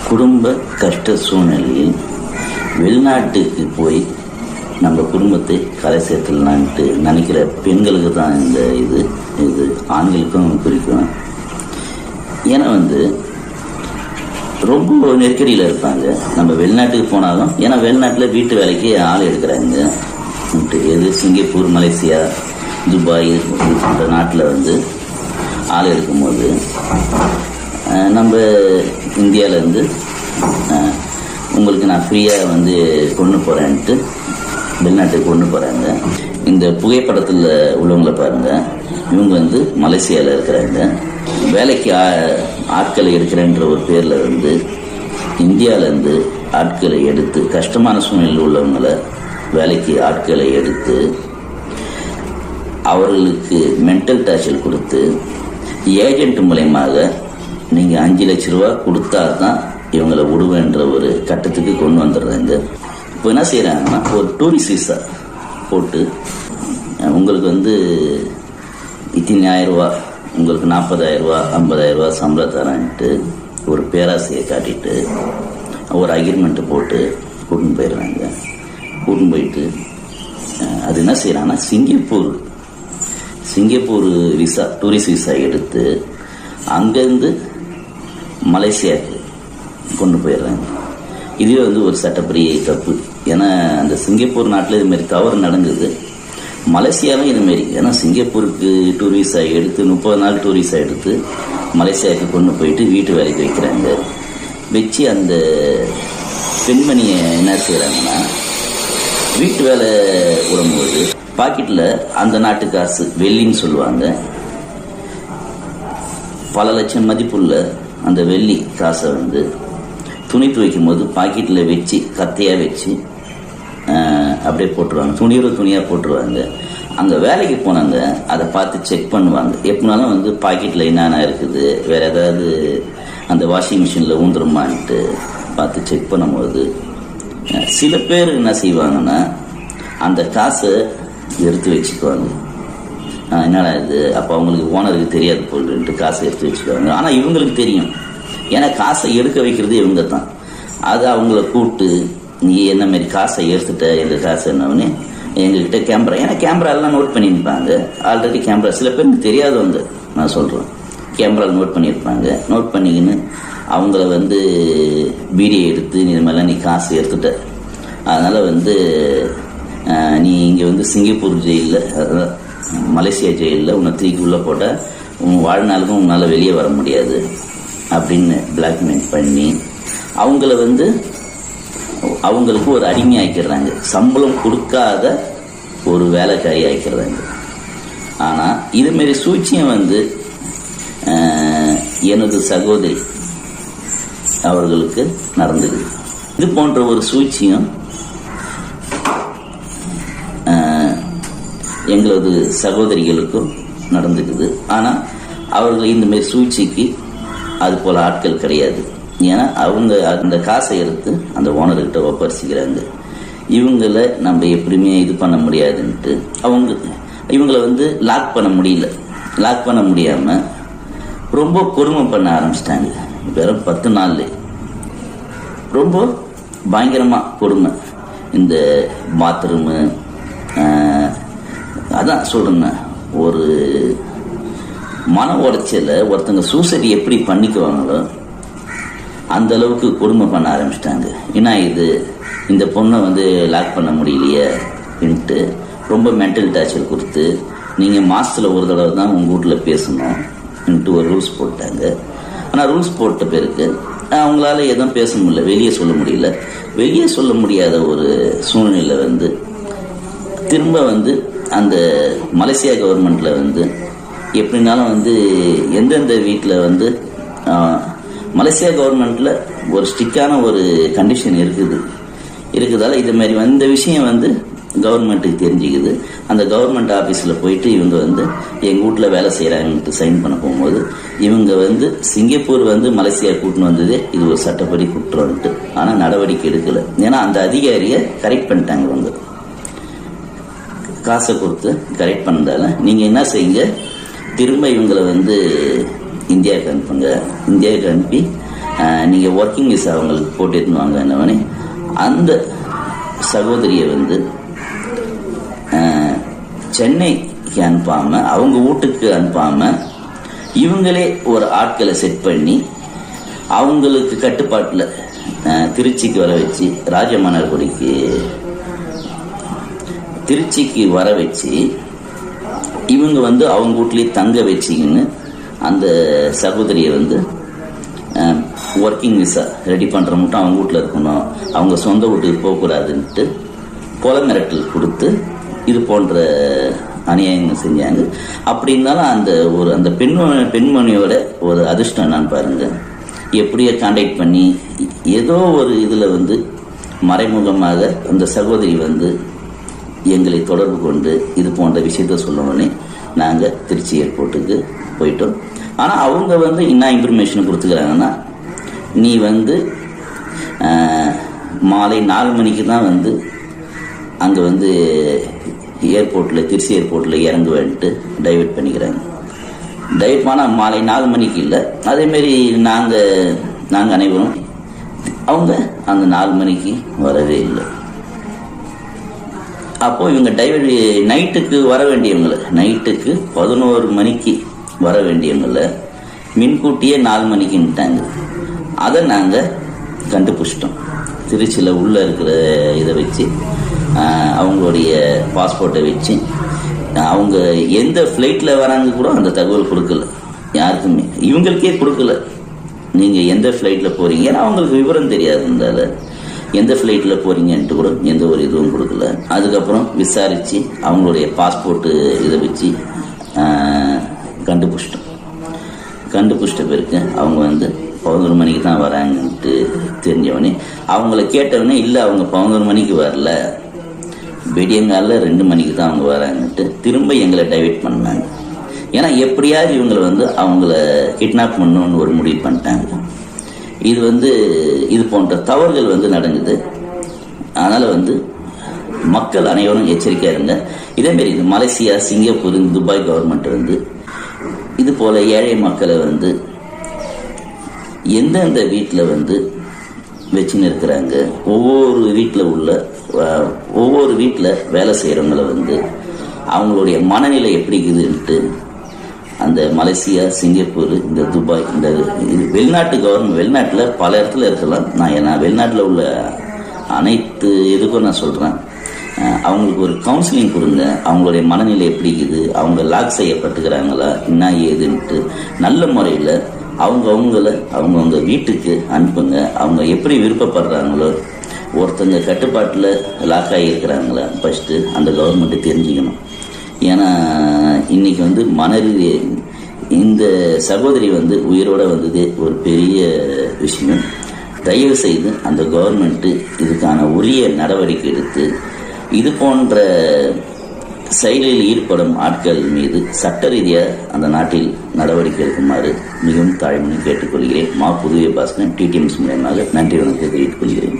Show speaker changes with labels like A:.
A: குடும்ப கஷ்ட சூழ்நிலையில் வெளிநாட்டுக்கு போய் நம்ம குடும்பத்தை கரை சேர்த்துடலான்ட்டு நினைக்கிற பெண்களுக்கு தான் இந்த இது ஆண்களுக்கும் குறிக்கும். ஏன்னா ரொம்ப நெருக்கடியில் இருப்பாங்க. நம்ம வெளிநாட்டுக்கு போனாலும் ஏன்னா வெளிநாட்டில் வீட்டு வேலைக்கு ஆள் எடுக்கிறாங்க. எது சிங்கப்பூர், மலேசியா, துபாய் போன்ற நாட்டில் ஆள் எடுக்கும்போது நம்ம இந்தியாவிலேருந்து உங்களுக்கு நான் ஃப்ரீயாக கொண்டு போகிறேன்ட்டு வெளிநாட்டுக்கு கொண்டு போகிறாங்க. இந்த புகைப்படத்தில் உள்ளவங்களை பாருங்கள், இவங்க மலேசியாவில் இருக்கிறாங்க. வேலைக்கு ஆட்களை எடுக்கிறேன்ற ஒரு பேரில் இந்தியாவிலேருந்து ஆட்களை எடுத்து கஷ்டமான சூழ்நிலையில் உள்ளவங்களை வேலைக்கு ஆட்களை எடுத்து அவர்களுக்கு மென்டல் டார்ச்சர் கொடுத்து ஏஜென்ட் மூலயமாக நீங்கள் 5 லட்ச ரூபா கொடுத்தா தான் இவங்களை விடுவேன்ற ஒரு கட்டத்துக்கு கொண்டு வந்துடுறாங்க. இப்போ என்ன செய்கிறாங்கன்னா, ஒரு டூரிஸ்ட் விசா போட்டு உங்களுக்கு இத்தனை 1000 ரூபா, உங்களுக்கு 40,000 ரூபா 50,000 ரூபா சம்பளம் தரேன்ட்டு ஒரு பேராசையை காட்டிட்டு ஒரு அக்ரிமெண்ட்டு போட்டு கூட்டின்னு போயிடுறாங்க. கூட்டின்னு போயிட்டு அது என்ன செய்கிறாங்கன்னா, சிங்கப்பூர் விசா, டூரிஸ்ட் விசா எடுத்து அங்கேருந்து மலேசியாவுக்கு கொண்டு போயிடுறாங்க. இதுவே ஒரு சட்டப்படி தப்பு. ஏன்னா அந்த சிங்கப்பூர் நாட்டில் இதுமாரி தவறு நடந்தது. மலேசியாவும் இதுமாரி, ஏன்னா சிங்கப்பூருக்கு டூர் விசா எடுத்து 30 நாள் டூர் விசா எடுத்து மலேசியாவுக்கு கொண்டு போயிட்டு வீட்டு வேலைக்கு வைக்கிறாங்க. வச்சு அந்த பெண்மணியை என்ன செய்கிறாங்கன்னா, வீட்டு வேலை விடும்போது பாக்கெட்டில் அந்த நாட்டு காசு வெள்ளின்னு சொல்லுவாங்க, பல லட்சம் மதிப்புள்ள அந்த வெள்ளி காசை துணி துவைக்கும் போது பாக்கெட்டில் வச்சு கத்தையாக வச்சு அப்படியே போட்டுருவாங்க. துணியாக போட்டுருவாங்க. அங்கே வேலைக்கு போனாங்க, அதை பார்த்து செக் பண்ணுவாங்க. எப்படினாலும் பாக்கெட்டில் என்னென்ன இருக்குது, வேறு ஏதாவது அந்த வாஷிங் மிஷினில் ஊந்துருமான்ட்டு பார்த்து செக் பண்ணும்போது சில பேர் என்ன செய்வாங்கன்னா, அந்த காசை எடுத்து வச்சுக்குவாங்க. என்னடா இது, அப்போ அவங்களுக்கு ஓனருக்கு தெரியாது போல்ட்டு காசை எடுத்து வச்சுக்குவாங்க. ஆனால் இவங்களுக்கு தெரியும், ஏன்னா காசை எடுக்க வைக்கிறது இவங்க தான். அதை அவங்கள கூப்பிட்டு, நீ என்ன மாரி காசை எடுத்துட்ட, எங்கள் காசு என்னன்னு எங்ககிட்ட கேமரா, ஏன்னா கேமரா எல்லாம் நோட் பண்ணியிருப்பாங்க. ஆல்ரெடி கேமரா சில பேருக்கு தெரியாதவங்க, நான் சொல்கிறேன், கேமரா நோட் பண்ணியிருப்பாங்க. நோட் பண்ணிக்கின்னு அவங்கள வீடியோ எடுத்து, இது மாதிரிலாம் நீ காசு எடுத்துட்ட, அதனால் நீ இங்கே சிங்கப்பூர் ஜெயிலில், அதாவது மலேசியா ஜெயிலில் உன்னை தூக்கி உள்ளே போட்டால் உன் வாழ்நாளுக்கும் உன்னால் வெளியே வர முடியாது அப்படின்னு பிளாக்மெயில் பண்ணி அவங்கள அவங்களுக்கு ஒரு அடிமை ஆக்கிடுறாங்க. சம்பளம் கொடுக்காத ஒரு வேலைக்காரி ஆக்கிடுறாங்க. ஆனால் இதுமாரி சூழ்ச்சியம் எனது சகோதரி அவர்களுக்கு நடந்தது. இது போன்ற ஒரு சூழ்ச்சியம் எங்களது சகோதரிகளுக்கும் நடந்துக்குது. ஆனால் அவர்கள் இந்தமாரி சூழ்ச்சிக்கு அது போல் ஆட்கள் கிடையாது. ஏன்னா அவங்க அந்த காசை எடுத்து அந்த ஓனர்கிட்ட ஒப்படைச்சிக்கிறாங்க. இவங்களை நம்ம எப்படியுமே இது பண்ண முடியாதுன்ட்டு இவங்களை லாக் பண்ண முடியல. லாக் பண்ண முடியாமல் ரொம்ப கொடுமை பண்ண ஆரம்பிச்சிட்டாங்க. வெறும் 10 நாள் ரொம்ப பயங்கரமாக கொடுமை. இந்த பாத்ரூமு, அதான் சொல்கிறேங்க, ஒரு மன உளைச்சலை ஒருத்தங்க சூசைட் எப்படி பண்ணிக்குவாங்களோ அந்த அளவுக்கு கொடுமை பண்ண ஆரம்பிச்சிட்டாங்க. ஏன்னா இந்த பொண்ணை லாக் பண்ண முடியலையேன்ட்டு ரொம்ப மென்டல் டார்ச்சர் கொடுத்து, நீங்கள் மாதத்தில் ஒரு தடவை தான் உங்கள் வீட்டில் பேசணும்ன்ட்டு ஒரு ரூல்ஸ் போட்டாங்க. ஆனால் ரூல்ஸ் போட்ட பிறகு அவங்களால எதுவும் பேச முடியல, வெளியே சொல்ல முடியல. வெளியே சொல்ல முடியாத ஒரு சூழ்நிலை திரும்ப அந்த மலேசியா கவர்மெண்ட்டில் எப்படினாலும் எந்தெந்த வீட்டில் மலேசியா கவர்மெண்ட்டில் ஒரு ஸ்ட்ரிக்டான ஒரு கண்டிஷன் இருக்குதால இது மாதிரி இந்த விஷயம் கவர்மெண்ட்டுக்கு தெரிஞ்சுக்குது. அந்த கவர்மெண்ட் ஆஃபீஸில் போயிட்டு இவங்க எங்கள் வீட்டில் வேலை செய்கிறாங்கன்ட்டு சைன் பண்ண போகும்போது இவங்க சிங்கப்பூர் மலேசியா கூட்டின்னு வந்ததே இது ஒரு சட்டப்படி குற்றம்ட்டு. ஆனால் நடவடிக்கை எடுக்கலை. ஏன்னா அந்த அதிகாரியை கரெக்ட் பண்ணிட்டாங்க. இவங்க காசை கொடுத்து கரெக்ட் பண்ணதால நீங்கள் என்ன செய்யுங்க, திரும்ப இவங்களை இந்தியாவுக்கு அனுப்புங்க. இந்தியாவுக்கு அனுப்பி நீங்கள் ஒர்க்கிங் விசா அவங்களுக்கு போட்டுன்னு வாங்க என்னவனே அந்த சகோதரியை வந்து சென்னைக்கு அனுப்பாம அவங்க வீட்டுக்கு அனுப்பாம இவங்களே ஒரு ஆட்களை செட் பண்ணி அவங்களுக்கு கட்டுப்பாட்டில் திருச்சிக்கு வர வச்சு ராஜமன்னார்குடிக்கு திருச்சிக்கு வர வச்சு இவங்க வந்து அவங்க வீட்லேயே தங்க வச்சிங்கன்னு அந்த சகோதரியை வந்து ஒர்க்கிங் விசா ரெடி பண்ணுற மட்டும் அவங்க வீட்டில் இருக்கணும், அவங்க சொந்த வீட்டுக்கு போகக்கூடாதுன்ட்டு கொலை மிரட்டல் கொடுத்து இது போன்ற அநியாயங்கள் செஞ்சாங்க. அப்படி இருந்தாலும் அந்த பெண்மணியோட ஒரு அதிர்ஷ்டம் என்னன்னு பாருங்க, எப்படியோ கான்டாக்ட் பண்ணி ஏதோ ஒரு இதில் வந்து மறைமுகமாக அந்த சகோதரி வந்து எங்களை தொடர்பு கொண்டு இது போன்ற விஷயத்த சொன்னோடனே நாங்கள் திருச்சி ஏர்போர்ட்டுக்கு போயிட்டோம். ஆனால் அவங்க வந்து என்ன இன்ஃபர்மேஷன் கொடுத்துக்கிறாங்கன்னா, நீ வந்து மாலை 4 மணிக்கு தான் வந்து அங்கே வந்து ஏர்போர்ட்டில் திருச்சி ஏர்போர்ட்டில் இறங்குவேன்ட்டு டைவர்ட் பண்ணிக்கிறாங்க. டைவர்ட் ஆனால் மாலை 4 மணிக்கு இல்லை, அதேமாரி நாங்கள் அனைவரும் அவங்க அந்த 4 மணிக்கு வரவே இல்லை. அப்போது இவங்க டைவர்ட் நைட்டுக்கு வர வேண்டியவங்களை, நைட்டுக்கு 11 மணிக்கு வர வேண்டியவங்களை முன்கூட்டியே 4 மணிக்குன்ட்டாங்க. அதை நாங்கள் கண்டுபிடிச்சிட்டோம். திருச்சியில் உள்ளே இருக்கிற இதை வச்சு அவங்களுடைய பாஸ்போர்ட்டை வச்சு அவங்க எந்த ஃப்ளைட்டில் வராங்க கூட அந்த தகவல் கொடுக்கல யாருக்குமே, இவங்களுக்கே கொடுக்கல. நீங்கள் எந்த ஃப்ளைட்டில் போகிறீங்க, ஏன்னா அவங்களுக்கு விவரம் தெரியாதுன்றால எந்த ஃப்ளைட்டில் போகிறீங்கன்ட்டு கூட எந்த ஒரு இதுவும் கொடுக்கல. அதுக்கப்புறம் விசாரித்து அவங்களுடைய பாஸ்போர்ட்டு இதை வச்சு கண்டுபிடிச்சிட்ட பிறகு அவங்க வந்து 11 மணிக்கு தான் வராங்கன்ட்டு தெரிஞ்சவொடனே அவங்கள கேட்டவொடனே இல்லை அவங்க 11 மணிக்கு வரல, விடியங்காலில் 2 மணிக்கு தான் அவங்க வராங்கன்ட்டு திரும்ப எங்களை டைவர்ட் பண்ணாங்க. ஏன்னா எப்படியாவது இவங்களை வந்து அவங்கள கிட்னாப் பண்ணணும்னு ஒரு முடிவு பண்ணிட்டாங்க. இது வந்து இது போன்ற தவறுகள் வந்து நடக்குது. அதனால் வந்து மக்கள் அனைவரும் எச்சரிக்கையாக இருங்க. இதேமாரி மலேசியா, சிங்கப்பூர், துபாய் கவர்மெண்ட் வந்து இது போல் ஏழை மக்களை வந்து எந்தெந்த வீட்டில் வந்து வச்சுன்னு இருக்கிறாங்க, ஒவ்வொரு வீட்டில் வேலை செய்கிறவங்கள வந்து அவங்களுடைய மனநிலை எப்படி இருக்குதுன்ட்டு அந்த மலேசியா, சிங்கப்பூர், இந்த துபாய், இந்த வெளிநாட்டு கவர்மெண்ட், வெளிநாட்டில் பல இடத்துல இருக்கலாம். நான் வெளிநாட்டில் உள்ள அனைத்து இதுக்கும் நான் சொல்கிறேன், அவங்களுக்கு ஒரு கவுன்சிலிங் கொடுங்க. அவங்களுடைய மனநிலை எப்படி இருக்குது, அவங்க லாக் செய்யப்பட்டுக்கிறாங்களா என்ன ஏதுன்ட்டு நல்ல முறையில் அவங்கவுங்க வீட்டுக்கு அனுப்புங்க. அவங்க எப்படி விருப்பப்படுறாங்களோ, ஒருத்தங்க கட்டுப்பாட்டில் லாக் ஆகியிருக்கிறாங்களா ஃபஸ்ட்டு அந்த கவர்மெண்ட்டு தெரிஞ்சுக்கணும். ஏன்னா இன்றைக்கி வந்து இந்த சகோதரி வந்து உயிரோடு வந்தது ஒரு பெரிய விஷயம். தயவு செய்து அந்த கவர்மெண்ட்டு இதுக்கான உரிய நடவடிக்கை எடுத்து இது போன்ற செயலில் ஈடுபடும் ஆட்கள் மீது சட்ட ரீதியாக அந்த நாட்டில் நடவடிக்கை எடுக்குமாறு மிகவும் தாழ்மையை கேட்டுக்கொள்கிறேன். புதுவை பாஸ்கரன், டிடிஎம்ஸ் மூலமாக நன்றி வணக்கத்தை தெரிவித்துக் கொள்கிறேன்.